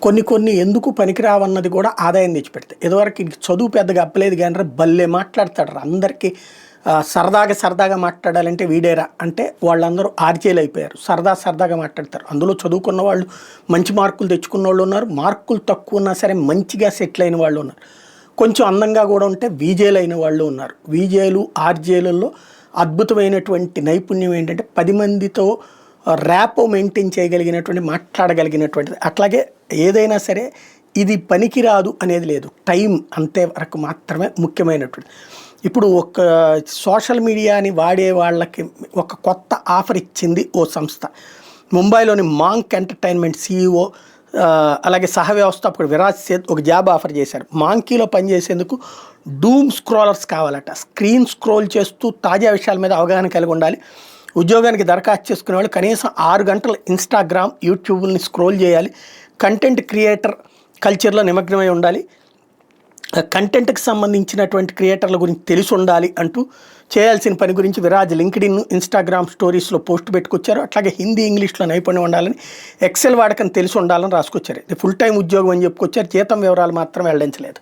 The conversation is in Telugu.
కొన్ని కొన్ని ఎందుకు పనికిరావన్నది కూడా ఆదాయం తెచ్చిపెడతాయి. ఇదివరకు ఇది చదువు పెద్దగా అప్పలేదు కానీ భలే మాట్లాడతాడు అందరికీ. సరదాగా మాట్లాడాలంటే వీడేరా అంటే వాళ్ళందరూ ఆర్జేలు అయిపోయారు. సరదాగా మాట్లాడతారు. అందులో చదువుకున్న వాళ్ళు, మంచి మార్కులు తెచ్చుకున్న వాళ్ళు ఉన్నారు, మార్కులు తక్కువ ఉన్నా సరే మంచిగా సెటిల్ అయిన వాళ్ళు ఉన్నారు, కొంచెం అందంగా కూడా ఉంటే వీజేలు అయిన వాళ్ళు ఉన్నారు. వీజేలు ఆర్జేలలో అద్భుతమైనటువంటి నైపుణ్యం ఏంటంటే 10 మందితో ర్యాపో మెయింటైన్ చేయగలిగినటువంటి, మాట్లాడగలిగినటువంటిది. అట్లాగే ఏదైనా సరే ఇది పనికిరాదు అనేది లేదు, టైం అంతే వరకు మాత్రమే ముఖ్యమైనటువంటి. ఇప్పుడు ఒక సోషల్ మీడియాని వాడే వాళ్ళకి ఒక కొత్త ఆఫర్ ఇచ్చింది ఓ సంస్థ. ముంబైలోని మాంక్ ఎంటర్టైన్మెంట్ CEO అలాగే సహ వ్యవస్థాపకుడు విరాజ్ సేత్ ఒక జాబ్ ఆఫర్ చేశారు. మాంకీలో పనిచేసేందుకు డూమ్ స్క్రోలర్స్ కావాలట. స్క్రీన్ స్క్రోల్ చేస్తూ తాజా విషయాల మీద అవగాహన కలిగి ఉండాలి. ఉద్యోగానికి దరఖాస్తు చేసుకునే వాళ్ళు కనీసం 6 గంటలు ఇన్స్టాగ్రామ్, యూట్యూబ్ని స్క్రోల్ చేయాలి. కంటెంట్ క్రియేటర్ కల్చర్లో నిమగ్నమై ఉండాలి. కంటెంట్కి సంబంధించినటువంటి క్రియేటర్ల గురించి తెలిసి ఉండాలి అంటూ చేయాల్సిన పని గురించి విరాజ్ లింక్డ్ఇన్, ఇన్స్టాగ్రామ్ స్టోరీస్లో పోస్ట్ పెట్టుకొచ్చారు. అట్లాగే హిందీ, ఇంగ్లీష్లో నైపుణ్యం ఉండాలని, ఎక్సెల్ వాడకం తెలిసి ఉండాలని రాసుకొచ్చారు. ఇది ఫుల్ టైం ఉద్యోగం అని చెప్పుకొచ్చారు. జీతం వివరాలు మాత్రం వెల్లడించలేదు.